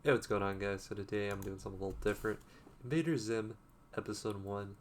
Hey, what's going on, guys? So today I'm doing something a little different. Invader Zim, Episode 1.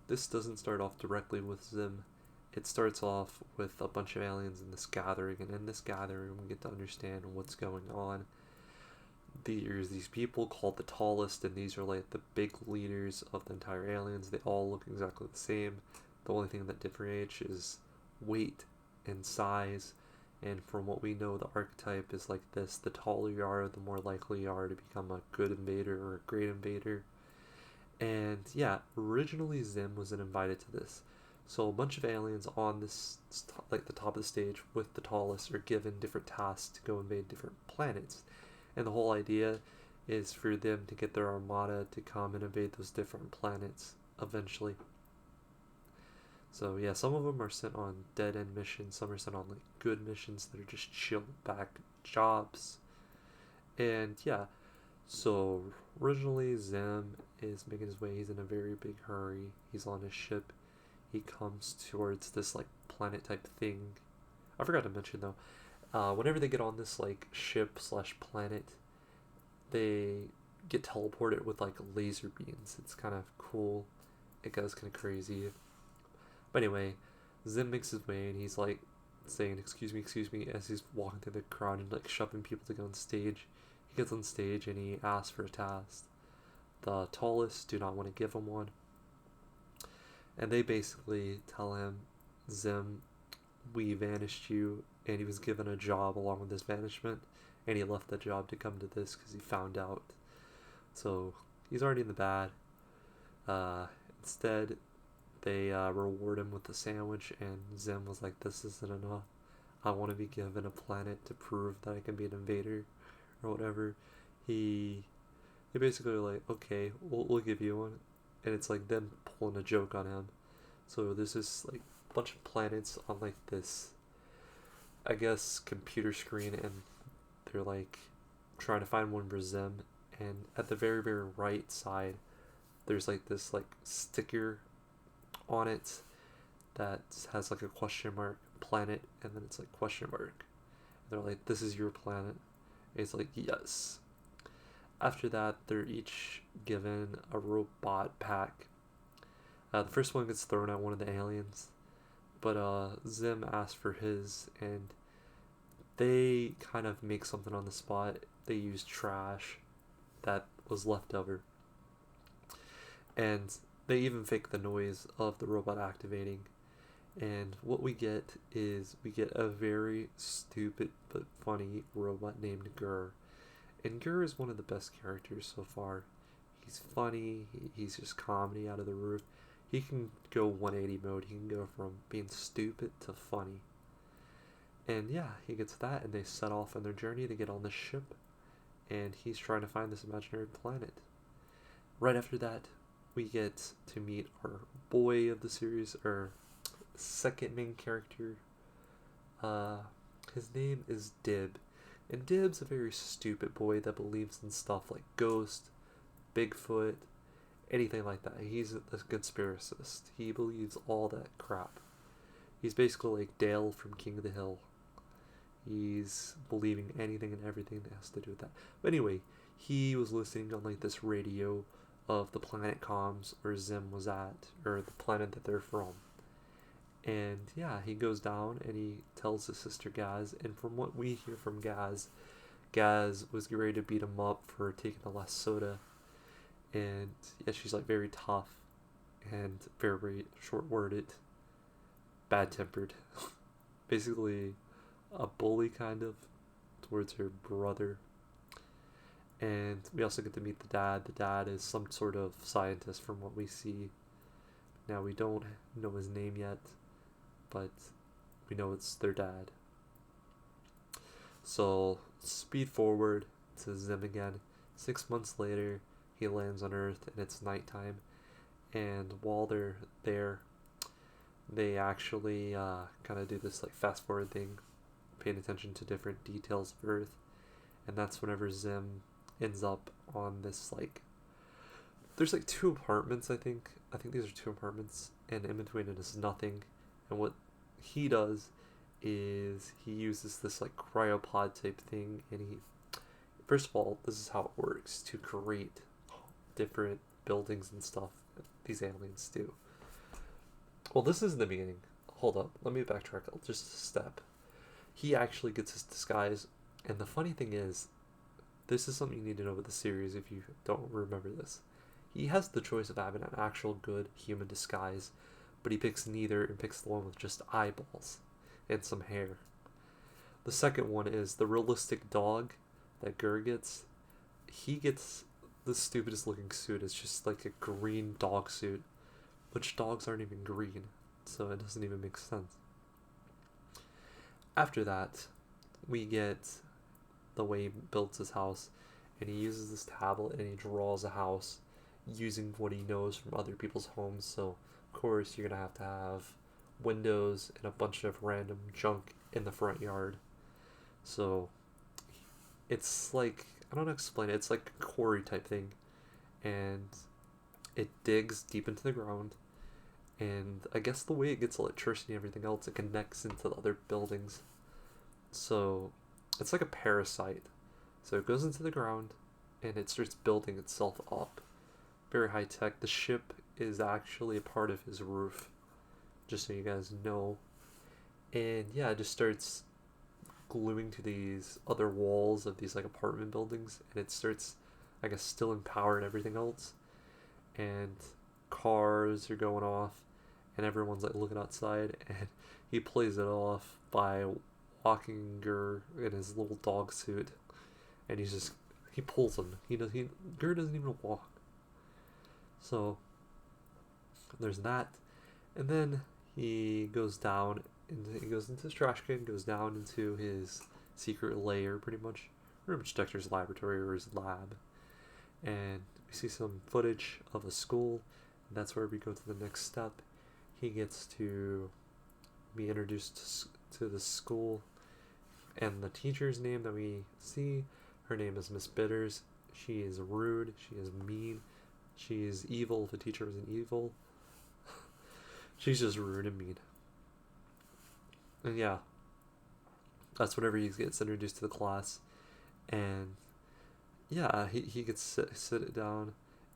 This doesn't start off directly with Zim. It starts off with a bunch of aliens in this gathering, and in this gathering we get to understand what's going on. There's these people called the Tallest, and these are like the big leaders of the entire aliens. They all look exactly the same. The only thing that differentiates is weight and size. And from what we know, the archetype is like this: the taller you are, the more likely you are to become a good invader or a great invader. And yeah, originally Zim wasn't invited to this. So a bunch of aliens on this, like the top of the stage with the Tallest, are given different tasks to go invade different planets. And the whole idea is for them to get their armada to come and invade those different planets eventually. So yeah, some of them are sent on dead end missions. Some are sent on like good missions that are just chill back jobs. And yeah, so originally Zem is making his way. He's in a very big hurry. He's on his ship. He comes towards this like planet type thing. I forgot to mention though. Whenever they get on this like ship slash planet, they get teleported with like laser beams. It's kind of cool. It goes kind of crazy. But anyway, Zim makes his way and he's like saying excuse me," as he's walking through the crowd and like shoving people to get on stage. He gets on stage and he asks for a task. The Tallest do not want to give him one, and they basically tell him, Zim, we vanished you, and he was given a job along with his vanishment, and he left the job to come to this because he found out. So he's already in the bad. Instead, they reward him with a sandwich, and Zim was like, "This isn't enough. I want to be given a planet to prove that I can be an invader, or whatever." He, they basically are like, "Okay, we'll give you one," and it's like them pulling a joke on him. So there's this like bunch of planets on like this, I guess, computer screen, and they're like trying to find one for Zim. And at the very right side, there's like this like sticker on it that has like a question mark planet, and then it's like question mark. And they're like, "This is your planet." And it's like, "Yes." After that, they're each given a robot pack. The first one gets thrown at one of the aliens, but Zim asks for his, and they kind of make something on the spot. They use trash that was left over, and they even fake the noise of the robot activating. And what we get is we get a very stupid but funny robot named Gur. And Gur is one of the best characters so far. He's funny, he's just comedy out of the roof. He can go 180 mode, he can go from being stupid to funny. And yeah, he gets that, and they set off on their journey to get on the ship, and he's trying to find this imaginary planet. Right after that, we get to meet our boy of the series, or second main character. Uh, his name is Dib, and Dib's a very stupid boy that believes in stuff like ghost, Bigfoot, anything like that. He's a conspiracist. He believes all that crap. He's basically like Dale from King of the Hill. He's believing anything and everything that has to do with that. But anyway, he was listening on like this radio of the planet comms where Zim was at, or the planet that they're from. And yeah, he goes down and he tells his sister Gaz. And from what we hear from Gaz, Gaz was ready to beat him up for taking the last soda. And yeah, she's like very tough and very short worded, bad tempered. Basically, a bully kind of towards her brother. And we also get to meet the dad. The dad is some sort of scientist from what we see. Now, we don't know his name yet, but we know it's their dad. So, speed forward to Zim again. 6 months later, he lands on Earth and it's nighttime. And while they're there, they actually kind of do this like fast forward thing, paying attention to different details of Earth. And that's whenever Zim ends up on this like, there's like two apartments. I think these are two apartments, and in between it is nothing. And what he does is he uses this like cryopod type thing, and First of all, this is how it works to create different buildings and stuff these aliens do. Well, this is in the beginning. Hold up, let me backtrack just a step. He actually gets his disguise, and the funny thing is, this is something you need to know about the series if you don't remember this. He has the choice of having an actual good human disguise, but he picks neither and picks the one with just eyeballs and some hair. The second one is the realistic dog that Gur gets. He gets the stupidest looking suit. It's just like a green dog suit, which dogs aren't even green, so it doesn't even make sense. After that, we get the way he builds his house, and he uses this tablet and he draws a house using what he knows from other people's homes. So of course you're gonna have to have windows and a bunch of random junk in the front yard. So it's like, I don't know how to explain it. It's like a quarry type thing, and it digs deep into the ground. And I guess the way it gets electricity and everything else, it connects into the other buildings. So it's like a parasite. So it goes into the ground and it starts building itself up. Very high tech. The ship is actually a part of his roof, just so you guys know. And yeah, it just starts gluing to these other walls of these like apartment buildings, and it starts, I guess, stealing power and everything else. And cars are going off, and everyone's like looking outside, and he plays it off by walking Gur in his little dog suit, and he pulls him. Gur doesn't even walk. So there's that, and then he goes down, and he goes into his trash can, goes down into his secret lair, pretty much Dexter's laboratory or his lab, and we see some footage of a school. And that's where we go to the next step. He gets to be introduced to the school, and the teacher's name that we see, her name is Miss Bitters. She is rude, she is mean, she is evil if a teacher isn't evil. She's just rude and mean. And yeah, that's whenever he gets introduced to the class. And yeah, he gets sit down,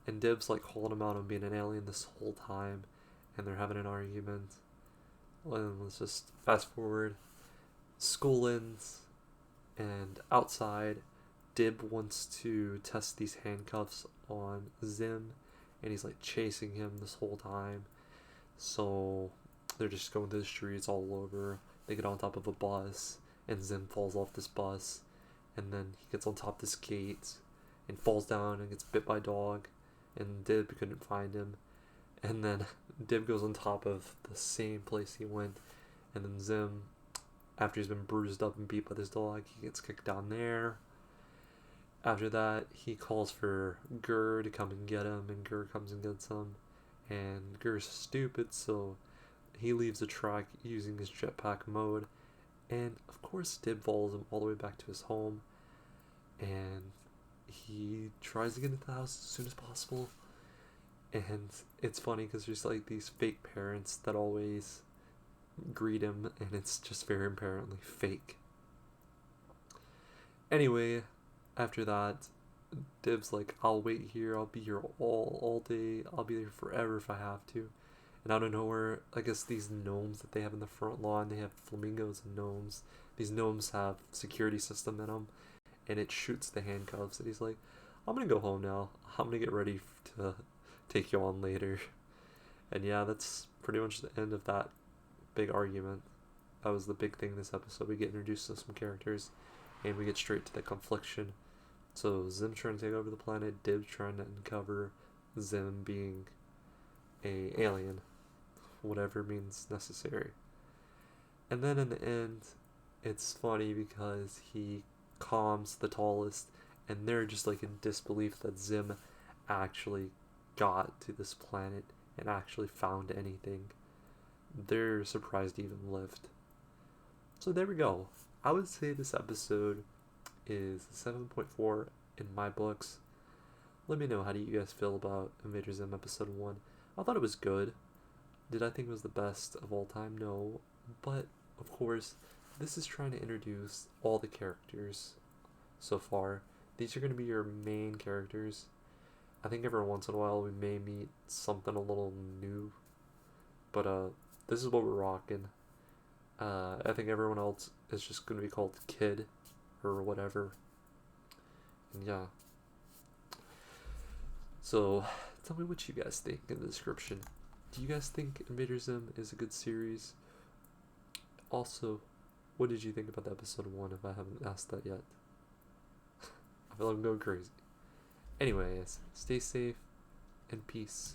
and Dib's like calling him out on being an alien this whole time, and they're having an argument. And let's just fast forward. School ends, and outside, Dib wants to test these handcuffs on Zim, and he's like chasing him this whole time. So they're just going through the streets all over. They get on top of a bus, and Zim falls off this bus, and then he gets on top of this gate and falls down and gets bit by a dog, and Dib couldn't find him. And then Dib goes on top of the same place he went, and then Zim, after he's been bruised up and beat by this dog, he gets kicked down there. After that, he calls for Gur to come and get him, and Gur comes and gets him. And Gur's stupid, so he leaves the track using his jetpack mode. And of course, Dib follows him all the way back to his home, and he tries to get into the house as soon as possible. And it's funny because there's like these fake parents that always greet him, and it's just very apparently fake. Anyway, after that, Dib's like, I'll wait here, I'll be here all day, I'll be there forever if I have to. And out of nowhere, I guess these gnomes that they have in the front lawn, they have flamingos and gnomes. These gnomes have security system in them, and it shoots the handcuffs. And he's like, I'm gonna go home now. I'm gonna get ready to take you on later. And yeah, that's pretty much the end of that big argument. That was the big thing this episode. We get introduced to some characters, and we get straight to the confliction. So Zim trying to take over the planet, Dib trying to uncover Zim being a alien, whatever means necessary. And then in the end, it's funny because he calms the tallest, and they're just like in disbelief that Zim actually got to this planet and actually found anything. They're surprised he even lived. So there we go. I would say this episode is 7.4 in my books. Let me know, how do you guys feel about Invader Zim episode 1? I thought it was good. Did I think it was the best of all time? No. But, of course, this is trying to introduce all the characters so far, these are going to be your main characters. I think every once in a while we may meet something a little new, but this is what we're rocking. I think everyone else is just going to be called Kid or whatever. And yeah. So, tell me what you guys think in the description. Do you guys think Invader Zim is a good series? Also, what did you think about the episode 1 if I haven't asked that yet? I feel like I'm going crazy. Anyways, stay safe and peace.